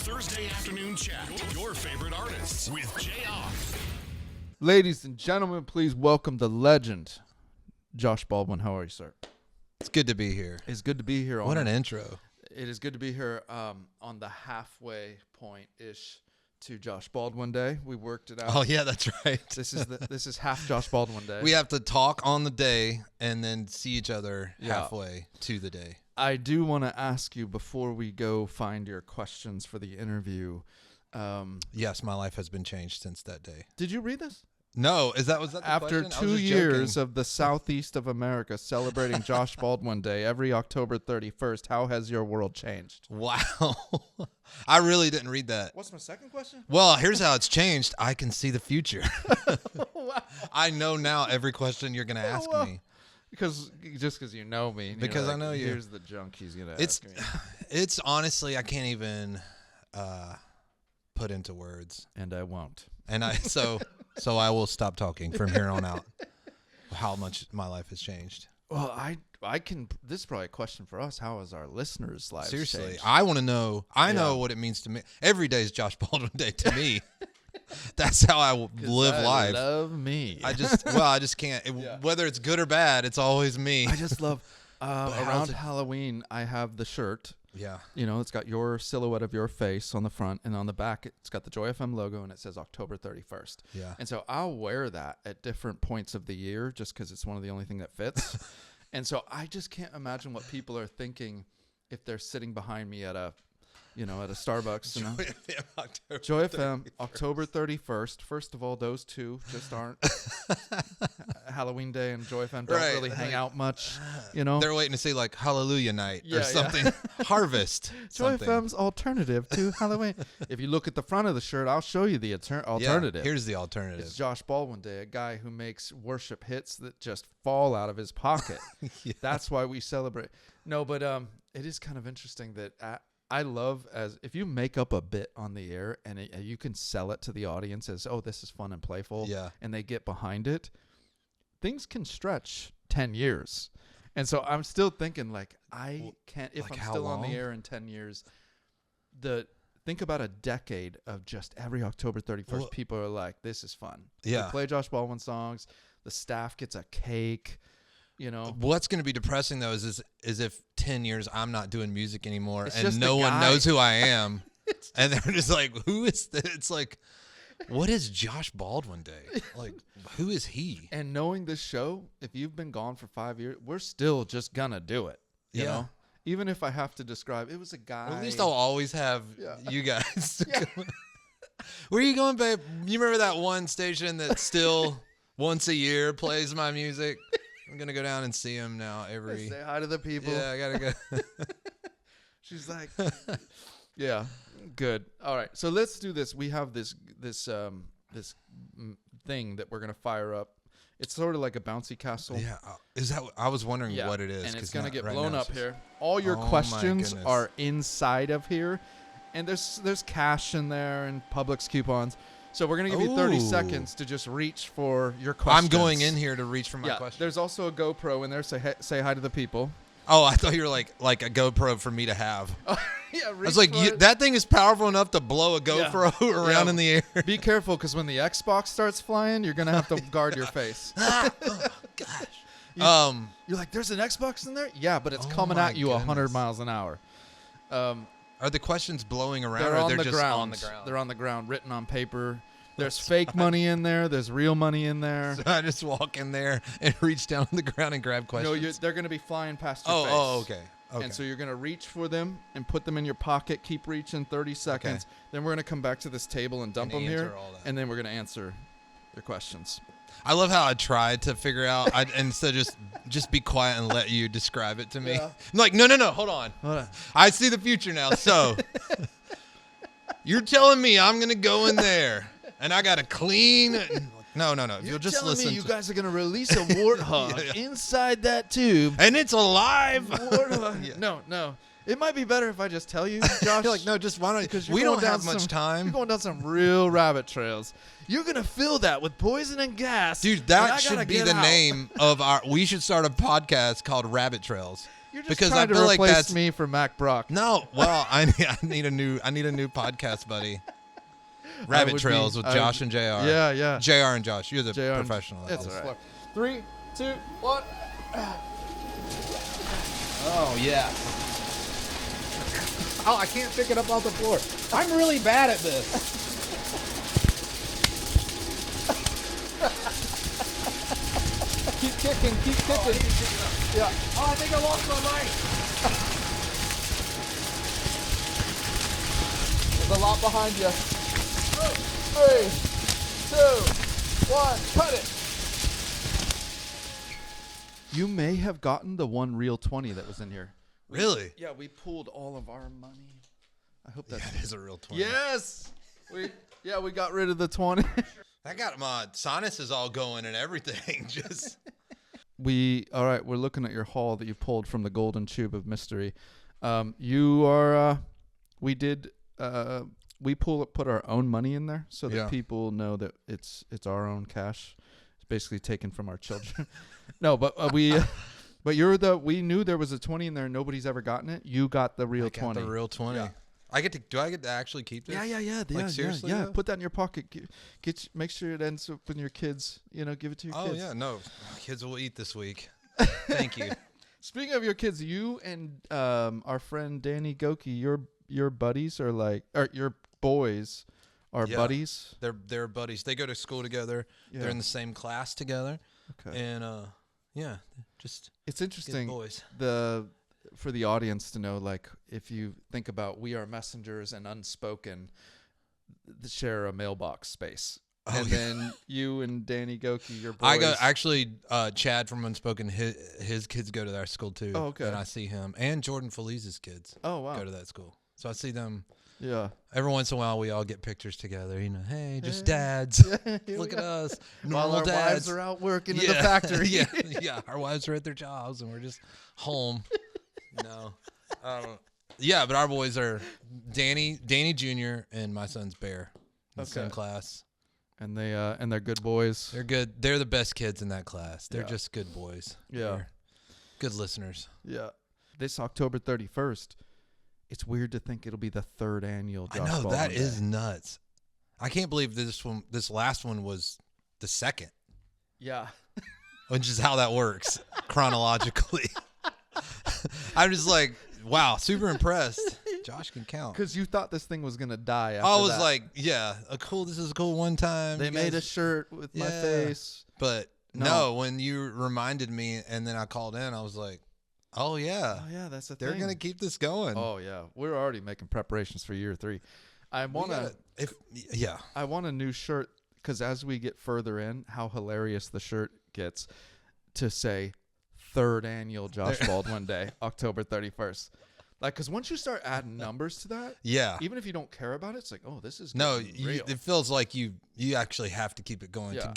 Thursday afternoon chat. Your favorite artists with Jayar. Ladies and gentlemen, please welcome the legend, Josh Baldwin. How are you, sir? It's good to be here. It's good to be here. What an intro. It is good to be here on the halfway point-ish to Josh Baldwin Day. We worked it out. Oh, yeah, that's right. This is half Josh Baldwin Day. We have to talk on the day and then see each other halfway to the day. I do want to ask you before we go find your questions for the interview. Yes, my life has been changed since that day. Did you read this? No, was that the After question? 2 years of the southeast of America celebrating Josh Baldwin Day every October 31st, how has your world changed? Wow. I really didn't read that. What's my second question? Well, here's how it's changed. I can see the future. Wow. I know now every question you're going to ask me. Because you know me. Because like, I know you. Here's the junk he's going to ask me. It's honestly, I can't even put into words. And I won't. And so I will stop talking from here on out. How much my life has changed. Well, I can. This is probably a question for us. How has our listeners' lives Seriously, changed? I want to know. I know what it means to me. Every day is Josh Baldwin Day to me. That's how I live life. Love me. I just can't. Whether it's good or bad, it's always me. I just love. Around Halloween, I have the shirt. Yeah. You know, it's got your silhouette of your face on the front, and on the back, it's got the Joy FM logo, and it says October 31st. Yeah. And so I'll wear that at different points of the year just because it's one of the only thing that fits. And so I just can't imagine what people are thinking if they're sitting behind me at a Starbucks. Joy FM, October 31st. First of all, those two just aren't. Halloween Day and Joy FM don't really hang out much, you know. They're waiting to say like Hallelujah Night or something. Harvest. Joy FM's alternative to Halloween. If you look at the front of the shirt, I'll show you the alternative. Yeah, here's the alternative. It's Josh Baldwin Day, a guy who makes worship hits that just fall out of his pocket. Yeah. That's why we celebrate. No, but it is kind of interesting that I love if you make up a bit on the air and you can sell it to the audience as, oh, this is fun and playful. Yeah. And they get behind it. Things can stretch 10 years. And so I'm still thinking if I'm still on the air in 10 years, think about a decade of just every October 31st, people are like, this is fun. Yeah. We play Josh Baldwin songs. The staff gets a cake, you know. What's going to be depressing though is if 10 years I'm not doing music anymore it's and no one knows who I am. And they're just like, who is this? It's like, what is Josh Baldwin Day? Like, who is he? And knowing this show, if you've been gone for 5 years, we're still just gonna do it. You know? Even if I have to describe, it was a guy. Well, at least I'll always have you guys. Where are you going, babe? You remember that one station that still once a year plays my music? I'm gonna go down and see him now Say hi to the people. Yeah, I gotta go. She's like, yeah, good. All right, so let's do this. We have this thing that we're gonna fire up. It's sort of like a bouncy castle. Yeah, is that? I was wondering what it is. And it's gonna get right blown now up here. All your questions are inside of here, and there's cash in there and Publix coupons. So we're going to give you 30 seconds to just reach for your questions. I'm going in here to reach for my question. There's also a GoPro in there. Say hi to the people. Oh, I thought you were like a GoPro for me to have. Yeah, I was like, that thing is powerful enough to blow a GoPro around in the air. Be careful, because when the Xbox starts flying, you're going to have to guard your face. Oh, gosh. You're like, there's an Xbox in there? Yeah, but it's coming at you 100 miles an hour. Are the questions blowing around, they're or on they're the just ground. on the ground? They're on the ground, written on paper. There's fake money in there. There's real money in there. So I just walk in there and reach down on the ground and grab questions? No, they're going to be flying past your face. Oh, okay. And so you're going to reach for them and put them in your pocket. Keep reaching 30 seconds. Okay. Then we're going to come back to this table and dump them here. And then we're going to answer your questions. I love how I tried to figure out, instead of just be quiet and let you describe it to me. Yeah. I'm like, no, hold on. I see the future now. So you're telling me I'm going to go in there and I got to clean. No. If you'll just listen. You guys are going to release a warthog inside that tube. And it's alive. Warthog. No. It might be better if I just tell you, Josh. You're like, no, just why don't you? Because we don't have much time. You're going down some real rabbit trails. You're going to fill that with poison and gas. Dude, that should be the name of our... We should start a podcast called Rabbit Trails. You're just because I trying to feel like replace that's me for Mac Brock. no. Well, I need a new podcast buddy. Rabbit would Trails be- with I Josh would- and JR. Yeah, yeah. JR and Josh, you're the JR and- professional. at It's this. all right. 3, 2, 1. Oh, yeah. Oh, I can't pick it up off the floor. I'm really bad at this. Keep kicking, keep kicking. Yeah. Oh, I think I lost my mic. There's a lot behind you. 3, 2, 1. Cut it. You may have gotten the one real 20 that was in here. Really? Yeah, we pulled all of our money. I hope That that's is a real 20. Yes. We got rid of the 20. I got my sinuses all going and everything. Just All right, we're looking at your haul that you pulled from the Golden Tube of Mystery. You are we put our own money in there so that Yeah. people know that it's our own cash. It's basically taken from our children. No, but we knew there was a 20 in there. Nobody's ever gotten it. You got the real I got 20. the real 20. Yeah. Do I get to actually keep this? Yeah. Seriously, Yeah. though? Put that in your pocket. Make sure it ends up with your kids. Give it to your Oh kids. yeah, no. Kids will eat this week. Thank you. Speaking of your kids, you and our friend Danny Goki, your buddies are your boys are Yeah. buddies. They're buddies. They go to school together. Yeah. They're in the same class together. Okay. And yeah, just It's good interesting boys. for the audience to know, like, if you think about We Are Messengers and Unspoken, share a mailbox space. Oh, And yeah. then you and Danny Goki, your boys. I go actually. Chad from Unspoken. His kids go to that school too. Oh, okay. And I see him and Jordan Felice's kids Oh, wow. go to that school. So I see them Yeah. every once in a while. We all get pictures together. Hey, just Hey. dads. Here we Look at go. us, While normal our dads. wives are out working in the factory. yeah. Our wives are at their jobs, and we're just home. No, yeah, but our boys are Danny Jr. and my son's Bear in the same Okay. class. And they're good boys. They're good. They're the best kids in that class. They're Yeah. just good boys. Yeah. They're good listeners. Yeah. This October 31st, it's weird to think it'll be the third annual Josh I know Baldwin that Day. is nuts. I can't believe this last one was the second, Yeah. which is how that works chronologically. I'm just like, wow, super impressed. Josh can count. Because you thought this thing was going to die after I was that. like, yeah, this is a cool one time. They You made a guys- shirt with my Yeah. face. But No. no, when you reminded me and then I called in, I was like, oh yeah, Oh, yeah, that's the they're thing. going to keep this going. Oh, yeah. We're already making preparations for year 3. I We want gotta- yeah. I want a new shirt because as we get further in, how hilarious the shirt gets to say third annual Josh Baldwin Day, October 31st. Like, because once you start adding numbers to that, Yeah. even if you don't care about it, it's like, oh, this is No, getting real. it feels like you actually have to keep it going Yeah. to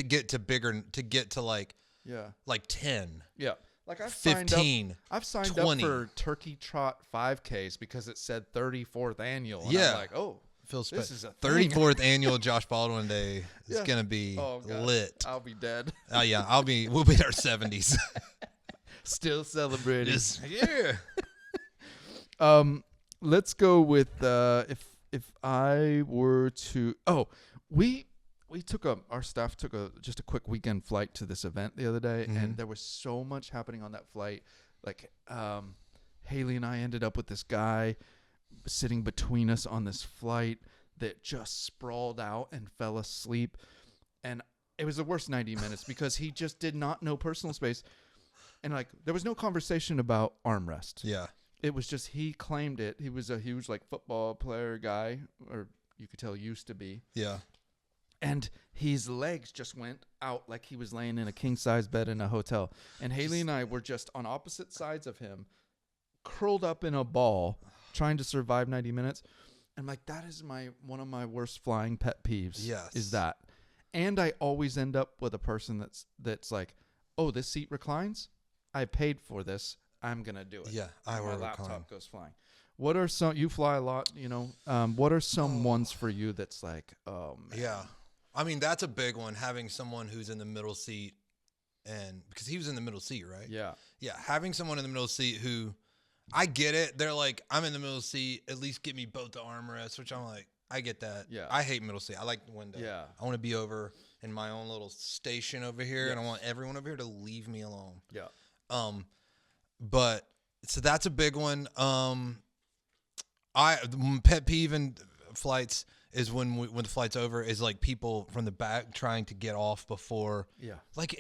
get to like yeah. 10, Yeah. Like I've 15. I've signed 20. up for Turkey Trot 5Ks because it said 34th annual. And Yeah. I'm like, oh, Feels this spe- is a thing. 34th annual Josh Baldwin Day is Yeah. going to be Oh, God. lit. I'll be dead. Oh yeah, we'll be in our 70s. Still celebrating. yeah. Let's go with if I were to we took our staff took just a quick weekend flight to this event the other day, and there was so much happening on that flight. Like Haley and I ended up with this guy sitting between us on this flight that just sprawled out and fell asleep, and it was the worst 90 minutes because he just did not know personal space, and like there was no conversation about armrest. Yeah. It was just he claimed it. He was a huge like football player guy, or you could tell used to be. Yeah. And his legs just went out like he was laying in a king size bed in a hotel. And Haley and I were just on opposite sides of him, curled up in a ball, trying to survive 90 minutes. And like that is one of my worst flying pet peeves. Yes. Is that. And I always end up with a person that's like, oh, this seat reclines? I paid for this. I'm gonna do it. Yeah, I My will laptop recline. goes flying. What are some? You fly a lot, you know. What are some ones for you that's like, oh man. Yeah. I mean, that's a big one, having someone who's in the middle seat, and because he was in the middle seat, right? Yeah. having someone in the middle seat who, I get it. They're like, I'm in the middle seat. At least get me both the armrests, which I'm like, I get that. Yeah. I hate middle seat. I like the window. Yeah. I want to be over in my own little station over here, and I want everyone over here to leave me alone. Yeah. But so that's a big one. Pet peeve in flights is when the flight's over is like people from the back trying to get off before. Yeah. Like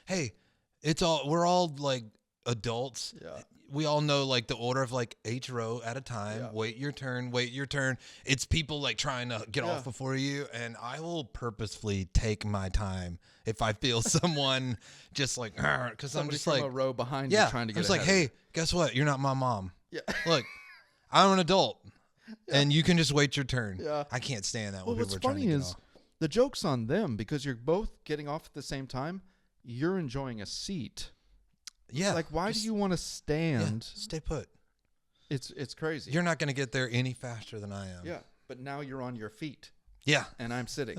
we're all like adults. Yeah. We all know like the order of like each row at a time. Yeah. Wait your turn. It's people like trying to get off before you, and I will purposefully take my time if I feel someone just like, because I'm just from like a row behind you trying to get. I'm just like, ahead of hey, guess what? You're not my mom. you. Look, I'm an adult, and you can just wait your turn. Yeah. I can't stand that. Well, when what's people are trying funny to get is off. the joke's on them because you're both getting off at the same time. You're enjoying a seat. Yeah, Like, why do you want to stand? Stay put. It's crazy. You're not going to get there any faster than I am. Yeah, but now you're on your feet Yeah. and I'm sitting.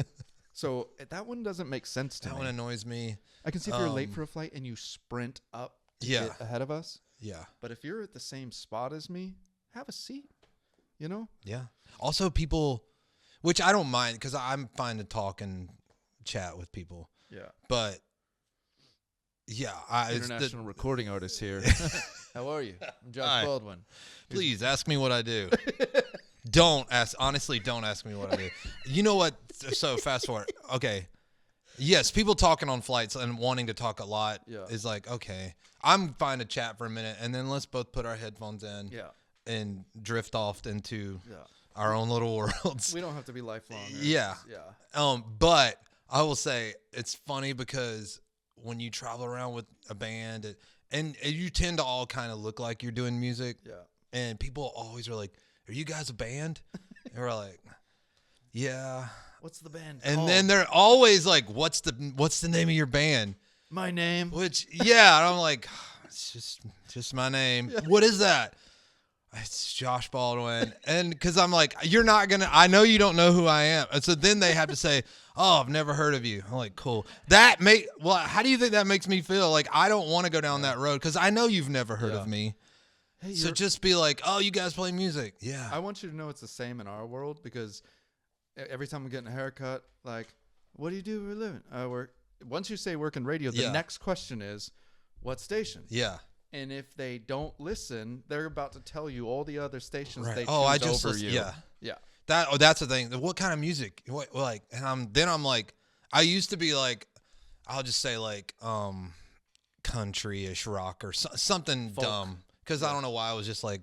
So that one doesn't make sense to That me. one annoys me. I can see if you're late for a flight and you sprint up to Yeah. get ahead of us. Yeah. But if you're at the same spot as me, have a seat. You know? Yeah. Also, people, which I don't mind because I'm fine to talk and chat with people. Yeah. But yeah, International recording artist here. How are you? I'm Josh Hi. Baldwin. Please ask me what I do. Honestly, don't ask me what I do. You know what? So fast forward. Okay. Yes, people talking on flights and wanting to talk a lot is like, okay, I'm fine to chat for a minute, and then let's both put our headphones in and drift off into our own little worlds. We don't have to be lifelong. Yeah. But I will say it's funny because when you travel around with a band and you tend to all kind of look like you're doing music. Yeah. And people always are like, "Are you guys a band?" And we're like, "Yeah." What's the band And called? then they're always like, "What's the name of your band?" My name. Which and I'm like, it's just my name. Yeah. What is that? It's Josh Baldwin. And because I'm like, I know you don't know who I am. And so then they have to say, "Oh, I've never heard of you." I'm like, cool. How do you think that makes me feel? Like, I don't want to go down that road because I know you've never heard of me. Hey, so just be like, "Oh, you guys play music." Yeah. I want you to know it's the same in our world because every time I'm getting a haircut, like, what do you do for a living? I work. Once you say work in radio, the next question is, what station? Yeah. And if they don't listen, they're about to tell you all the other stations they choose I just over listen, you. Yeah. That's the thing. What kind of music? And I'm like, I used to be like, I'll just say like, country-ish rock or something folk. Dumb. Because I don't know why I was just like,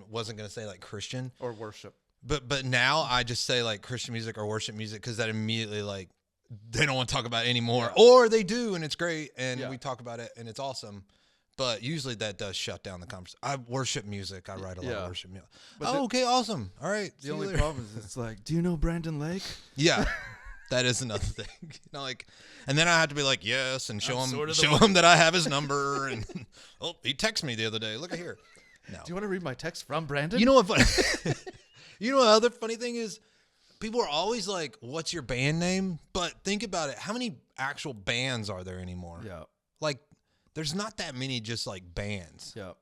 wasn't gonna say like Christian or worship. But now I just say like Christian music or worship music because that immediately like they don't want to talk about it anymore, or they do and it's great and we talk about it and it's awesome. But usually that does shut down the conversation. I worship music. I write a lot of worship music. Okay, awesome. All right. The only problem is it's like, do you know Brandon Lake? Yeah, that is another thing. And then I have to be like, yes, and show him that I have his number. And he texted me the other day. Look at here. No. Do you want to read my text from Brandon? You know what? You know what other funny thing is? People are always like, "What's your band name?" But think about it. How many actual bands are there anymore? Yeah. Like, there's not that many just like bands. Yeah.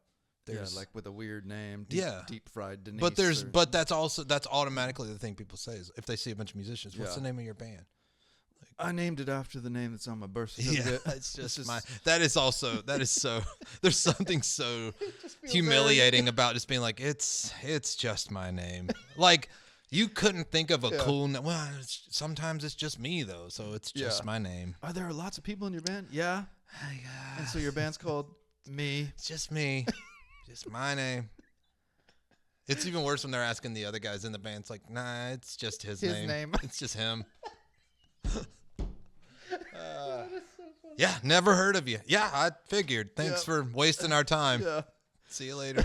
Like with a weird name. Deep fried Denise. But that's automatically the thing people say is if they see a bunch of musicians, what's the name of your band? I named it after the name that's on my birth certificate. Yeah, it's just that is so there's something so humiliating about just being like, it's just my name. Like, you couldn't think of a cool name. Well, sometimes it's just me though, so it's just my name. Are there lots of people in your band? Yeah. And so your band's called Me. It's just me. Just my name. It's even worse when they're asking the other guys in the band. It's like, nah, it's just his name. It's just him. Yeah, never heard of you. Yeah, I figured. Thanks for wasting our time. Yeah. See you later.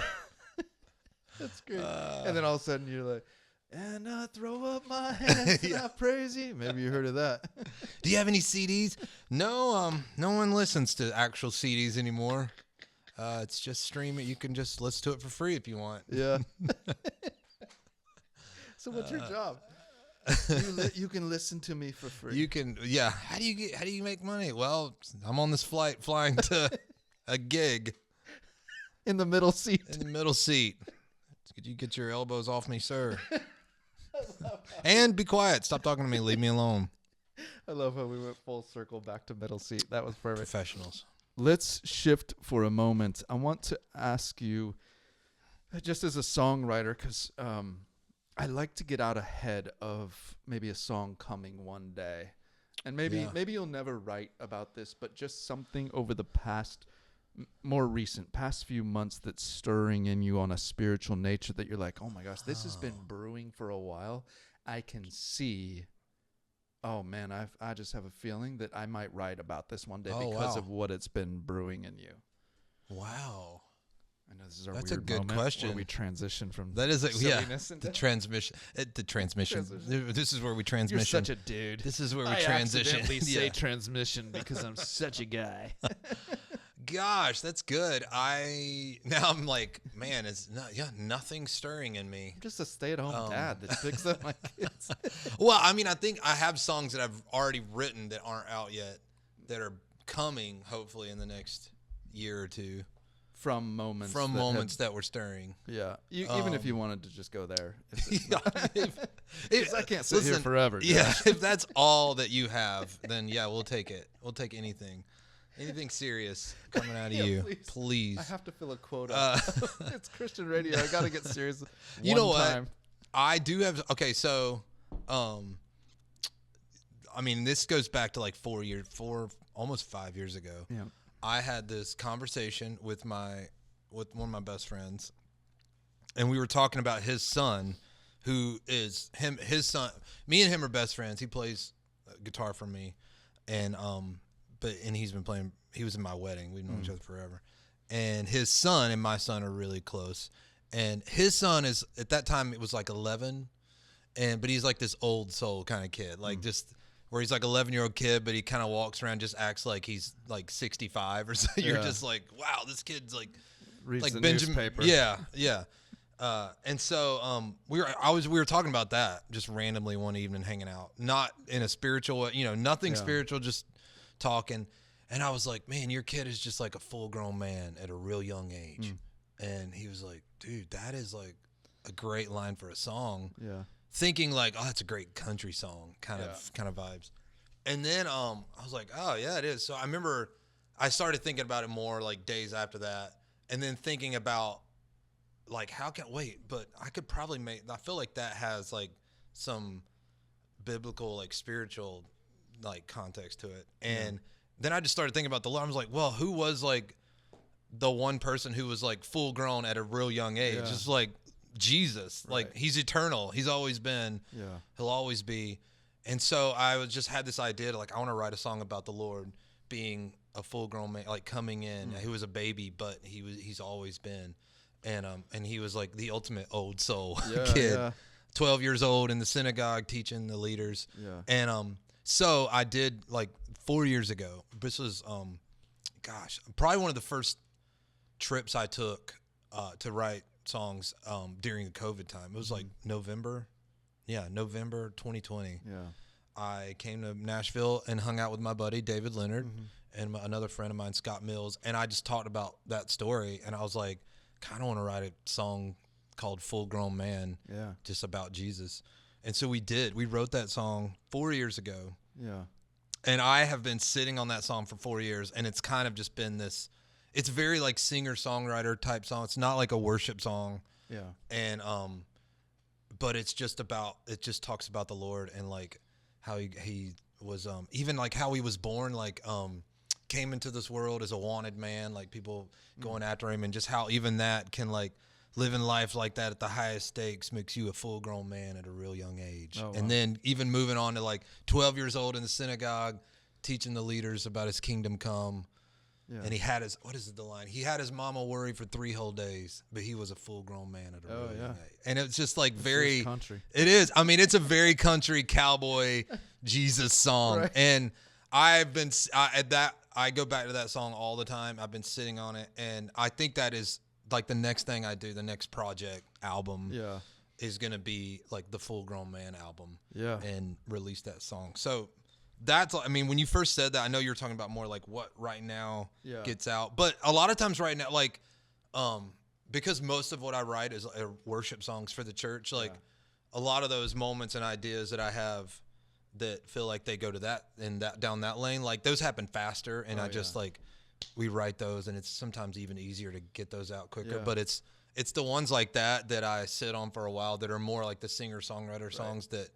That's great. And then all of a sudden you're like, and I throw up my hands and I praise you. Maybe you heard of that. Do you have any CDs? No, no one listens to actual CDs anymore. It's just streaming. You can just listen to it for free if you want. Yeah. So what's your job? You can listen to me for free. You can, yeah. How do you make money? Well, I'm on this flight flying to a gig. in the middle seat. In the middle seat. Could you get your elbows off me, sir? And be quiet. Stop talking to me. Leave me alone. I love how we went full circle back to middle seat. That was perfect. Professionals. Let's shift for a moment. I want to ask you, just as a songwriter, because I like to get out ahead of maybe a song coming one day. And maybe you'll never write about this, but just something over the past few months that's stirring in you on a spiritual nature that you're like, oh my gosh, this has been brewing for a while. I can see, oh man, I just have a feeling that I might write about this one day because of what it's been brewing in you. Wow. I know this is our That's a weird good moment question. where we transition from That is silliness into the transmission. This is where we transition. You're such a dude. This is where we I transition. accidentally say transmission because I'm such a guy. Gosh, that's good. I'm like, man, nothing stirring in me. I'm just a stay-at-home dad that picks up my kids. Well, I mean, I think I have songs that I've already written that aren't out yet that are coming hopefully in the next year or two. From moments that were stirring. Yeah. Even if you wanted to just go there. If I can't sit here forever. Yeah. If that's all that you have, then yeah, we'll take it. We'll take anything. Anything serious coming out of you. Please. I have to fill a quota. It's Christian radio. I got to get serious. You know what? Time. I do have. Okay. So, I mean, this goes back to like almost 5 years ago. Yeah. I had this conversation with one of my best friends, and we were talking about his son, who is his son. Me and him are best friends. He plays guitar for me, and he's been playing. He was in my wedding. We've known each other forever, and his son and my son are really close. And his son is, at that time it was like 11, but he's like this old soul kind of kid, like just. Where he's like 11-year-old kid, but he kind of walks around, just acts like he's like 65 or so. You're just like, wow, this kid's like, reads like the Benjamin. newspaper. Yeah. And so we were talking about that just randomly one evening, hanging out, not in a spiritual way, nothing spiritual, just talking. And I was like, man, your kid is just like a full-grown man at a real young age. And he was like, dude, that is like a great line for a song. Yeah. Thinking like, oh, that's a great country song kind of vibes. And then I was like, oh yeah, it is. So I remember I started thinking about it more like days after that, and then thinking about like but I could probably I feel like that has like some biblical, like spiritual, like context to it. And then I just started thinking about the Lord. I was like, well, who was like the one person who was like full grown at a real young age? Just like Jesus, like he's eternal. He's always been. Yeah. He'll always be. And so I just had this idea to like, I want to write a song about the Lord being a full grown man, like coming in. He was a baby, but he's always been. And he was like the ultimate old soul kid. Yeah. 12 years old in the synagogue teaching the leaders. Yeah. And so I did like 4 years ago. This was probably one of the first trips I took to write songs during the COVID time. It was like November 2020. Yeah, I came to Nashville and hung out with my buddy David Leonard and another friend of mine, Scott Mills, and I just talked about that story. And I was like, kind of want to write a song called "Full Grown Man," just about Jesus. And so we did. We wrote that song 4 years ago. Yeah, and I have been sitting on that song for 4 years, and it's kind of just been this. It's very like singer-songwriter type song. It's not like a worship song. Yeah. And but it just talks about the Lord and like how he was even like how he was born, like came into this world as a wanted man, like people going after him, and just how even that can like living life like that at the highest stakes makes you a full-grown man at a real young age. Oh, wow. And then even moving on to like 12 years old in the synagogue, teaching the leaders about his kingdom come. Yeah. And he had the line? He had his mama worried for 3 whole days, but he was a full-grown man at a really young age. And it's just like very country. It is. I mean, it's a very country cowboy Jesus song. Right. And I go back to that song all the time. I've been sitting on it, and I think that is like the next thing I do, the next project album. Yeah. Is going to be like the Full-Grown Man album. Yeah. And release that song. So when you first said that, I know you're talking about more like what right now gets out. But a lot of times right now, like because most of what I write is worship songs for the church. Like a lot of those moments and ideas that I have that feel like they go to that and that down that lane, like those happen faster. And I just like, we write those and it's sometimes even easier to get those out quicker, but it's the ones like that I sit on for a while that are more like the singer-songwriter songs that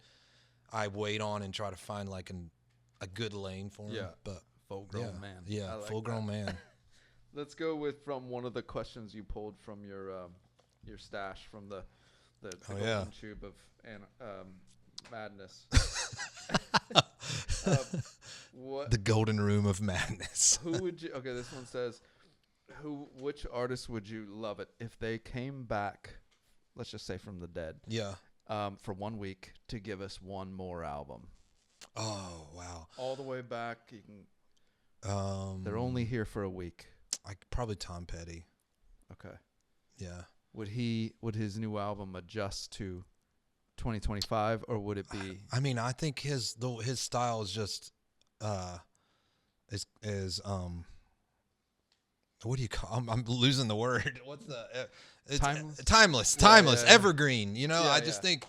I wait on and try to find like a good lane for them. Yeah. But full-grown man. Yeah, like full-grown man. Let's go with from one of the questions you pulled from your stash from the golden tube of madness. What the golden room of madness. Who would you? Okay, this one says, which artist would you love it if they came back? Let's just say from the dead. Yeah. For 1 week to give us one more album. Oh wow! All the way back. You can. They're only here for a week. Probably Tom Petty. Okay. Yeah. Would his new album adjust to 2025, or would it be? I mean, I think his style is just is what do you call? I'm losing the word. What's the timeless, evergreen. You know, I just think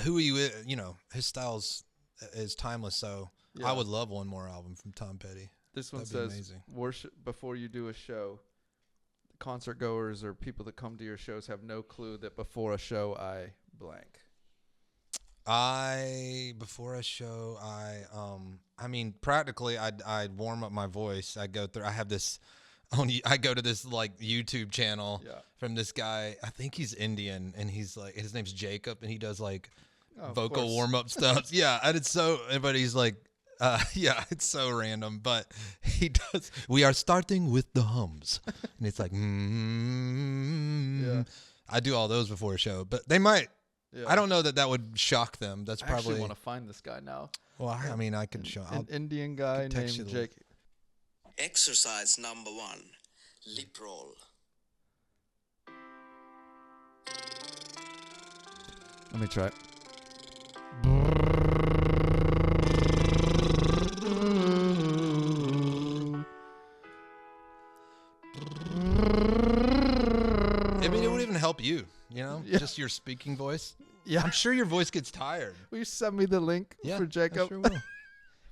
who he, you know, his style is timeless. So I would love one more album from Tom Petty. This one says, amazing. Worship before you do a show. Concert goers or people that come to your shows have no clue that before a show I blank. Before a show I mean practically I'd warm up my voice. I go to this like YouTube channel from this guy. I think he's Indian and he's like, his name's Jacob and he does like vocal warm up stuff. Yeah, and it's so, but he's like, it's so random, but he does. We are starting with the hums, and it's like, I do all those before a show, but they might. Yeah. I don't know that would shock them. That's probably. I actually want to find this guy now. Well, I mean, I can show an Indian guy named Jake. Exercise number 1, lip roll. Let me try it. I mean, it would even help you, you know, just your speaking voice. Yeah, I'm sure your voice gets tired. Will you send me the link for Jacob? I sure will.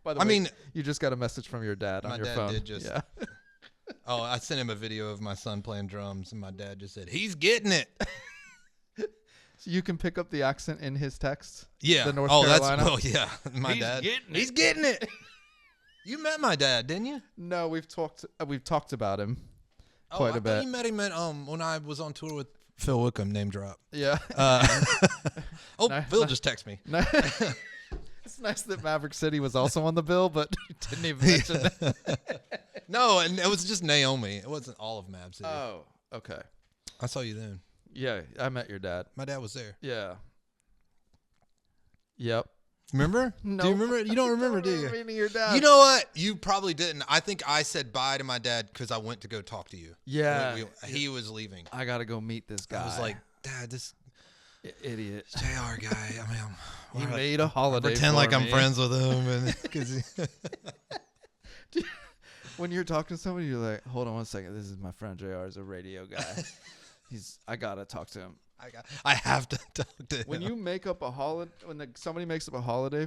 By the way, you just got a message from your dad on your phone. My dad did just. Yeah. Oh, I sent him a video of my son playing drums, and my dad just said, "He's getting it." So you can pick up the accent in his text. Yeah. The North Carolina. My dad. He's getting it. You met my dad, didn't you? No, we've talked about him quite a bit. You met him at when I was on tour with Phil Wickham. Name drop. Yeah. Phil just texted me. It's nice that Maverick City was also on the bill, but you didn't even mention that. No, and it was just Naomi. It wasn't all of Mav City. Oh, okay. I saw you then. Yeah, I met your dad. My dad was there. Yeah. Yep. Remember? No. Do you remember? You don't remember, do you? Meeting your dad. You know what? You probably didn't. I think I said bye to my dad because I went to go talk to you. Yeah. He was leaving. I got to go meet this guy. I was like, Dad, this idiot Jayar guy. I mean, he made a holiday. Pretend like I'm friends with him, and because when you're talking to somebody, you're like, hold on one second. This is my friend Jayar. Is a radio guy. I gotta talk to him. I have to talk to him. When you make up a holiday, somebody makes up a holiday,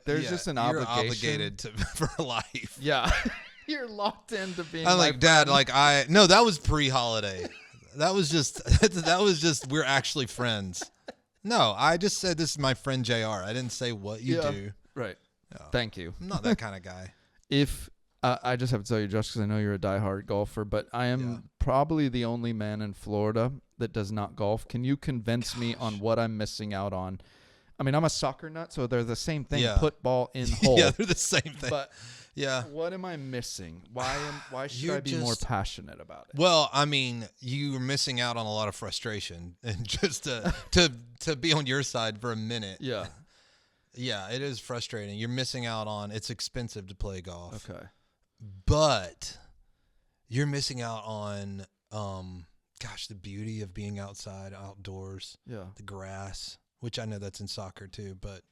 there's just an obligation. You're obligated for life. Yeah, you're locked into being. I'm like, Dad, no, that was pre-holiday. That was just we're actually friends. No, I just said this is my friend Jayar. I didn't say what you do. Right. No. Thank you. I'm not that kind of guy. If I just have to tell you, Josh, because I know you're a diehard golfer, but I am probably the only man in Florida that does not golf. Can you convince me on what I'm missing out on? I mean, I'm a soccer nut, so they're the same thing. Yeah. Put ball in hole. Yeah, they're the same thing. But what am I missing? Why should I be more passionate about it? Well, I mean, you're missing out on a lot of frustration, and just to be on your side for a minute. Yeah. Yeah, it is frustrating. You're missing out on. It's expensive to play golf. Okay. But you're missing out on, the beauty of being outside, outdoors. Yeah. The grass, which I know that's in soccer too, but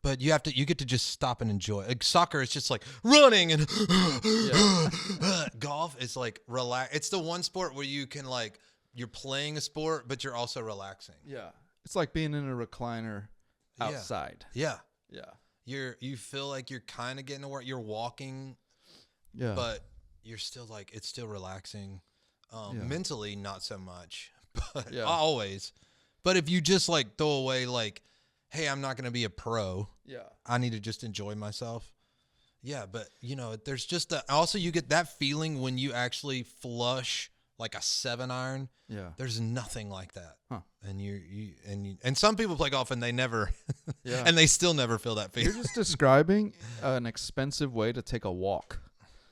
But you get to just stop and enjoy. Like soccer, it's just like running and golf is like relax. It's the one sport where you can like you're playing a sport, but you're also relaxing. Yeah. It's like being in a recliner outside. Yeah. Yeah. You feel like you're kind of getting to work. You're walking, Yeah. but you're still like it's still relaxing. Mentally, not so much, but always. But if you just like throw away like, hey, I'm not going to be a pro. Yeah. I need to just enjoy myself. Yeah, but there's just also you get that feeling when you actually flush like a 7-iron. Yeah. There's nothing like that. Huh. And some people play golf and they never Yeah. and they still never feel that feeling. You're just describing an expensive way to take a walk.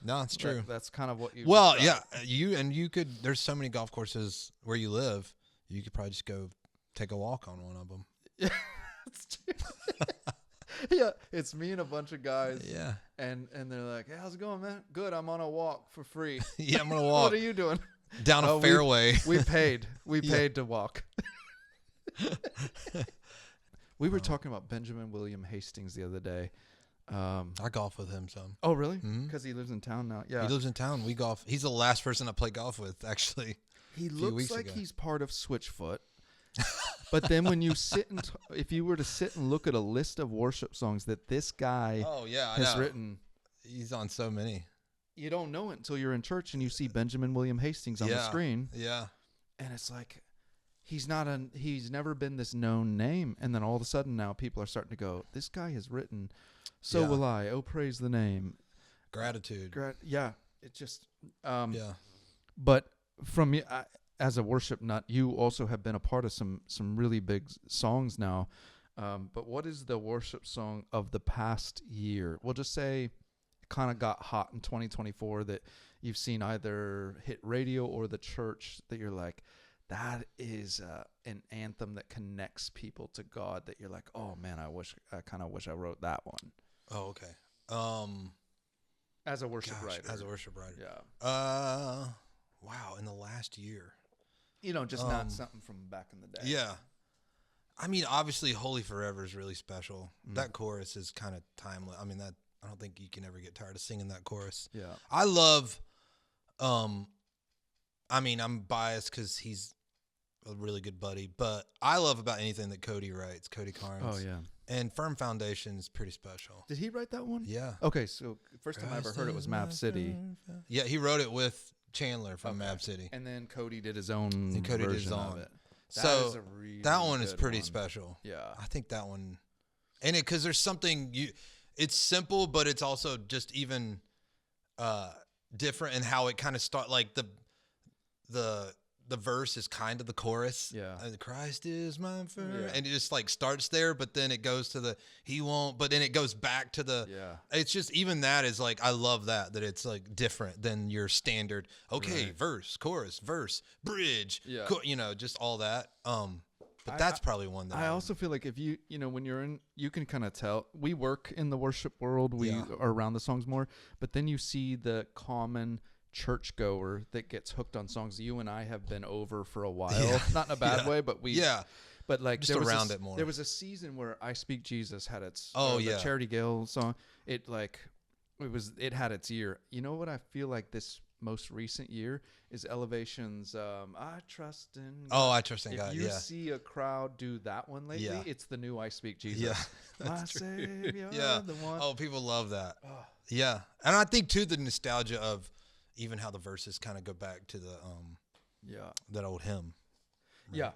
No, it's true. That's kind of what you Well, described. you could there's so many golf courses where you live. You could probably just go take a walk on one of them. Yeah. Yeah, it's me and a bunch of guys. Yeah. And they're like, "Hey, how's it going, man? Good. I'm on a walk for free." Yeah, I'm going to walk What are you doing? down a fairway. We paid. We paid to walk. We were talking about Benjamin William Hastings the other day. I golf with him some. Oh, really? Mhm. Because he lives in town now. Yeah. He lives in town. We golf. He's the last person I play golf with, actually. He few looks weeks like ago. he's part of Switchfoot. But then when you sit and if you were to sit and look at a list of worship songs that this guy Oh yeah, I has know. written, He's on so many. you don't know it until you're in church and you see Benjamin William Hastings on the screen, Yeah. and it's like he's never been this known name, and then all of a sudden now people are starting to go, this guy has written "So Yeah. Will I," "Oh Praise the Name," Gratitude. yeah, it just Yeah. But from you, as a worship nut, you also have been a part of some really big songs now. But what is the worship song of the past year? We'll just say it kind of got hot in 2024 that you've seen either hit radio or the church that you're like, that is an anthem that connects people to God that you're like, oh man, I kind of wish I wrote that one. Oh, okay. As a worship Gosh, writer. as a worship writer. Yeah. Wow, in the last year. Just not something from back in the day. Yeah. I mean, obviously Holy Forever is really special. That chorus is kind of timeless. I mean, I don't think you can ever get tired of singing that chorus. Yeah. I love I mean, I'm biased cuz he's a really good buddy, but I love about anything that Cody writes, Cody Carnes. Oh, yeah. And Firm Foundation is pretty special. Did he write that one? Yeah. Okay, so first time I ever heard it was Map City. Yeah, he wrote it with Chandler from Map City. And then Cody did his own And Cody did his version of own. it. So is a really that one is good pretty one. special. Yeah. I think that one, and because there's something it's simple, but it's also just even different in how it kind of start. Like the verse is kind of the chorus. Yeah. Christ is my firm, Yeah. and it just like starts there, but then it goes to the he won't, but then it goes back to the. Yeah. It's just even that is like I love that it's like different than your standard. Okay, Right. verse, chorus, verse, bridge. Yeah. Just all that. But that's probably one that I also feel like if you when you're in, you can kind of tell. We work in the worship world. We Yeah. are around the songs more, but then you see the common churchgoer that gets hooked on songs. You and I have been over for a while, Yeah. not in a bad Yeah. way, but we. Yeah. But like Just there was around it more. There was a season where "I Speak Jesus" had its Oh, the yeah. Charity Gale song. It had its year. You know what I feel like this most recent year is Elevation's "I Trust in God." Oh, I trust in If God. you Yeah. see a crowd do that one lately, Yeah. it's the new "I Speak Jesus." Yeah. My That's true. Savior, Yeah. the one. Oh, people love that. Oh. Yeah. And I think too the nostalgia of even how the verses kind of go back to the Yeah. that old hymn. Yeah.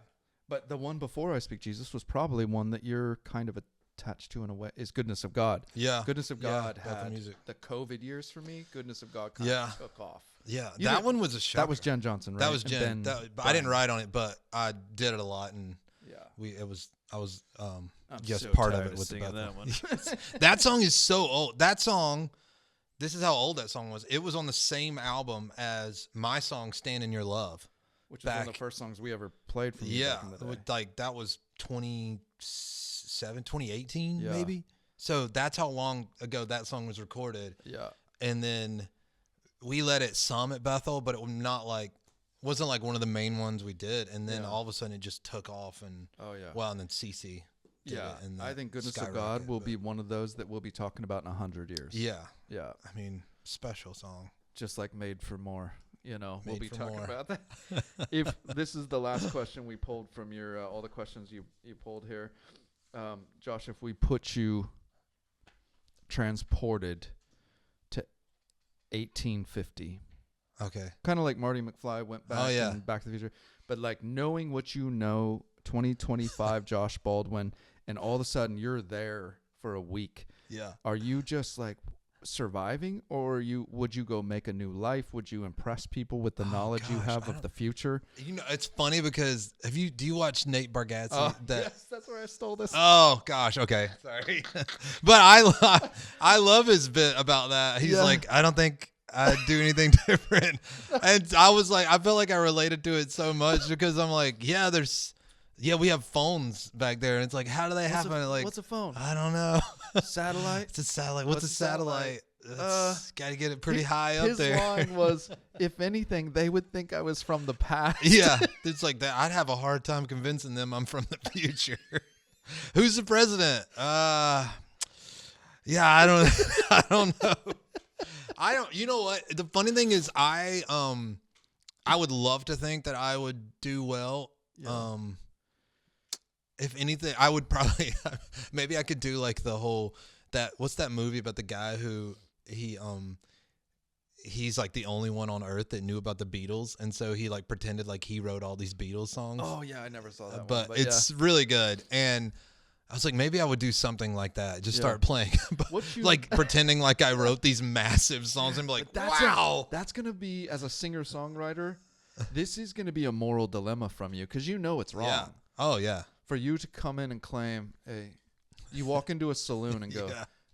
But the one before "I Speak Jesus" was probably one that you're kind of attached to in a way, is "Goodness of God." Yeah. "Goodness of Yeah, God" about the had music. the COVID years for me. "Goodness of God" kind Yeah. of took off. Yeah. You that didn't- one was a shocker. That was Jen Johnson, right? That was And Jen. Ben But I didn't Dunn. write on it, but I did it a lot, and Yeah. I was I'm just so part of tired it with the singing Bethel. that one. That song is so old. That song, this is how old that song was. It was on the same album as my song "Stand in Your Love." Which was one of the Back- first songs we ever played from you Yeah, back in the day. like that was 2018 Yeah. maybe. So that's how long ago that song was recorded. Yeah. And then we let it some at Bethel, but it was not like wasn't like one of the main ones we did. And then Yeah. all of a sudden it just took off, and Oh yeah. well, and then CC did Yeah, it. And I think Goodness of skyrocket, God will but- be one of those that we'll be talking about in 100 years. Yeah. Yeah. I mean, special song. Just like Made for More. We'll Made be for talking More. about that. If this is the last question we pulled from your all the questions you pulled here, Josh, if we put you transported to 1850, Okay. kind of like Marty McFly went back in Back to the Future, but like knowing what 2025 Josh Baldwin, and all of a sudden you're there for a week. Yeah. Are you just like surviving, or would you go make a new life? Would you impress people with the knowledge you have of the future? It's funny because do you watch Nate Bargatze? Yes, that's where I stole this. Oh gosh, okay, sorry, but I love his bit about that. He's like, I don't think I'd do anything different, and I was like, I felt like I related to it so much because I'm like, we have phones back there, and it's like, how do they happen? What's a phone? I don't know. Satellite? It's a satellite. What's a satellite? Got to get it pretty high up his there. line was, if anything, they would think I was from the past. Yeah, it's like that. I'd have a hard time convincing them I'm from the future. Who's the president? I don't know. You know what? The funny thing is, I would love to think that I would do well. Yeah. If anything, I would probably maybe I could do like the whole what's that movie about the guy who he's like the only one on earth that knew about the Beatles, and so he like pretended like he wrote all these Beatles songs. Oh yeah, I never saw that but one. It's really good. And I was like, maybe I would do something like that. Just start playing, like pretending like I wrote these massive songs and be like, wow. That's going to be, as a singer-songwriter, this is going to be a moral dilemma from you, because it's wrong. Yeah. Oh, yeah. For you to come in and claim, hey, you walk into a saloon and go,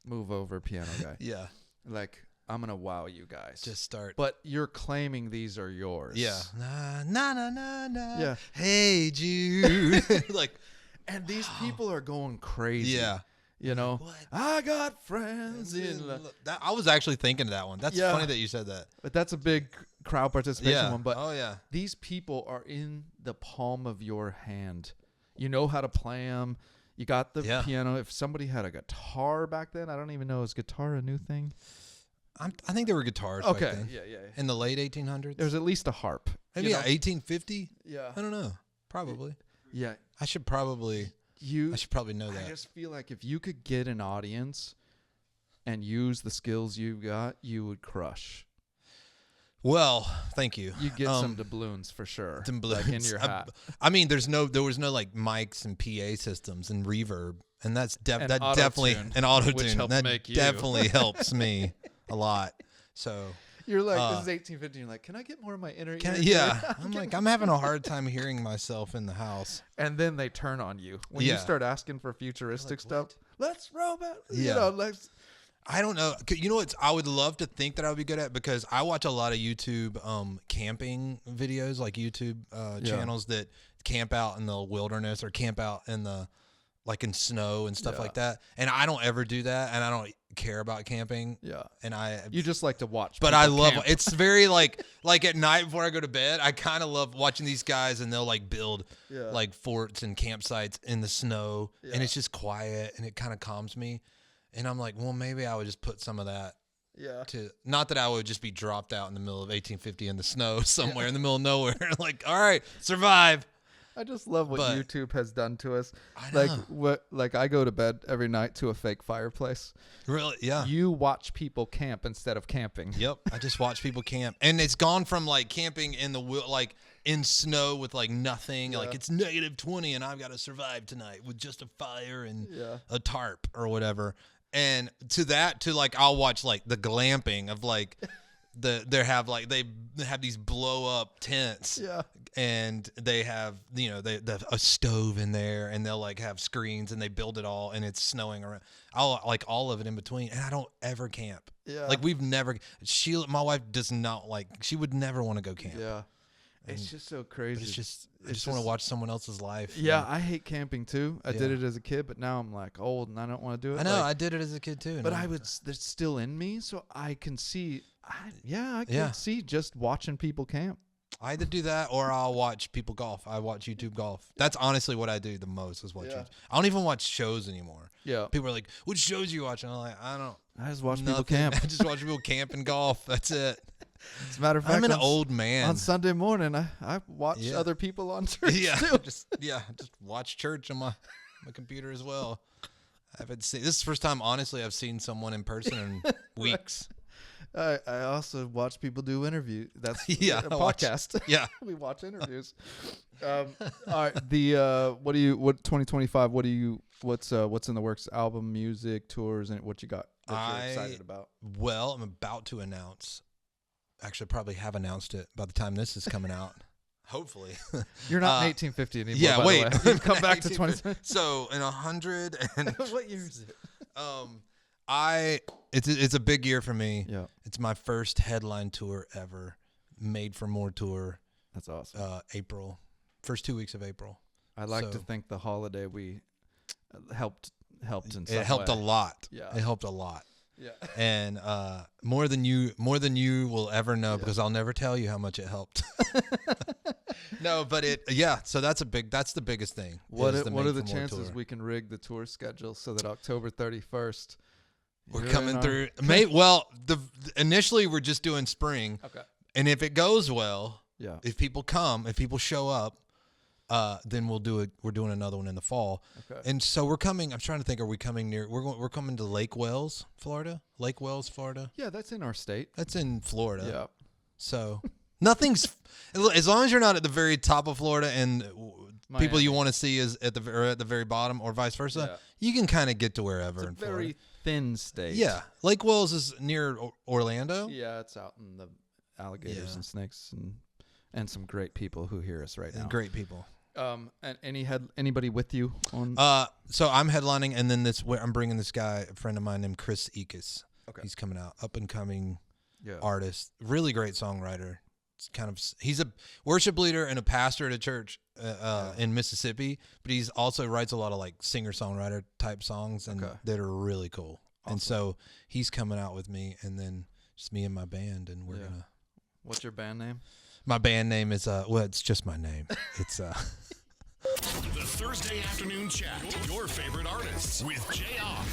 move over, piano guy. Yeah. Like, I'm going to wow you guys. Just start. But you're claiming these are yours. Yeah. Na, na, na, na. Yeah. Hey, Jude. Like, and these people are going crazy. Yeah. What? I got friends in I was actually thinking of that one. That's funny that you said that. But that's a big crowd participation one. But these people are in the palm of your hand. You know how to play them. You got the piano. If somebody had a guitar back then, I don't even know, is guitar a new thing? I think there were guitars back then. Yeah. In the late 1800s? There's at least a harp. Maybe 1850? Yeah. I don't know. Probably. Yeah. I should probably know that. I just feel like if you could get an audience and use the skills you've got, you would crush. Well, thank you. You get some doubloons for sure. Doubloons. Like in your hat. I mean, there was no like mics and PA systems and reverb, and that definitely an auto-tune. That definitely helps me a lot. So you're like, this is 1850. You're like, can I get more of my inner ear? Yeah. I'm having a hard time hearing myself in the house. And then they turn on you when you start asking for futuristic stuff. Let's robot. Let's. I don't know. You know what? I would love to think that I would be good at, because I watch a lot of YouTube camping videos, like YouTube channels that camp out in the wilderness or camp out in the in snow and stuff like that. And I don't ever do that, and I don't care about camping. Yeah. And you just like to watch. But I love it's very like at night before I go to bed, I kind of love watching these guys, and they'll like build like forts and campsites in the snow, and it's just quiet, and it kind of calms me. And I'm like, well, maybe I would just put some of that not that I would just be dropped out in the middle of 1850 in the snow somewhere in the middle of nowhere. Like, all right, survive. I just love what YouTube has done to us. I know. Like I go to bed every night to a fake fireplace. Really? Yeah. You watch people camp instead of camping. Yep. I just watch people camp. And it's gone from like camping in the in snow with like nothing. Yeah. Like it's -20 and I've got to survive tonight with just a fire and a tarp or whatever. And to like I'll watch like the glamping of like they have these blow up tents. Yeah. And they have a stove in there, and they'll like have screens, and they build it all, and it's snowing around. I'll like all of it in between, and I don't ever camp. Yeah. Like we've never. My wife does not like. She would never want to go camp. Yeah. It's just so crazy. I just want to watch someone else's life. Yeah, I hate camping too. I did it as a kid, but now I'm like old and I don't want to do it. I know, I did it as a kid too. But it's still in me, so I can see. I can see just watching people camp. I either do that or I'll watch people golf. I watch YouTube golf. That's honestly what I do the most is watch YouTube. I don't even watch shows anymore. Yeah. People are like, "Which shows you watching?" I'm like, I just watch people nothing. camp. I just watch people camp and golf. That's it. As a matter of fact, I'm an old man. On Sunday morning, I watch other people on church too. just watch church on my computer as well. I haven't seen this is the first time, honestly, I've seen someone in person in weeks. I also watch people do interviews. That's a watch- podcast. Yeah. We watch interviews. All right. What 2025? What's in the works? Album, music, tours, and what you got that you're excited about? Well, I'm about to announce. Actually, probably have announced it by the time this is coming out. Hopefully. You're not in 1850 anymore. Yeah, by wait. the way. You've come back to 20. So in 100 and What year is it? It's a big year for me. Yeah. It's my first headline tour ever. Made for More tour. That's awesome. April. First 2 weeks of April. I like to think the holiday we helped in some It helped way. a lot. Yeah. It helped a lot. Yeah. And more than you will ever know because I'll never tell you how much it helped. No, but so that's the biggest thing. What is are the Made for More chances tour. we can rig the tour schedule so that October 31st We're you're coming in our- through. Initially we're just doing spring. Okay. And if it goes well, Yeah. if people show up, then we'll do it. We're doing another one in the fall. Okay. And so we're coming. I'm trying to think. Are we coming near? We're coming to Lake Wales, Florida. Lake Wales, Florida. Yeah, that's in our state. That's in Florida. Yeah. So nothing's as long as you're not at the very top of Florida and people you want to see is at the very bottom or vice versa. You can kind of get to wherever It's a in very Florida. thin state. Yeah, Lake Wales is near Orlando. Yeah, it's out in the alligators and snakes and some great people who hear us right now. Great people. And anybody with you on? So I'm headlining, and then I'm bringing this guy, a friend of mine named Chris Ekus. Okay. He's coming out, up and coming Yeah. artist, really great songwriter. He's a worship leader and a pastor at a church in Mississippi, but he's also writes a lot of like singer songwriter type songs and that are really cool. Awesome. And so he's coming out with me, and then just me and my band, and we're gonna. What's your band name? My band name is it's just my name. It's The Thursday Afternoon Chat. Your favorite artists with Jayar.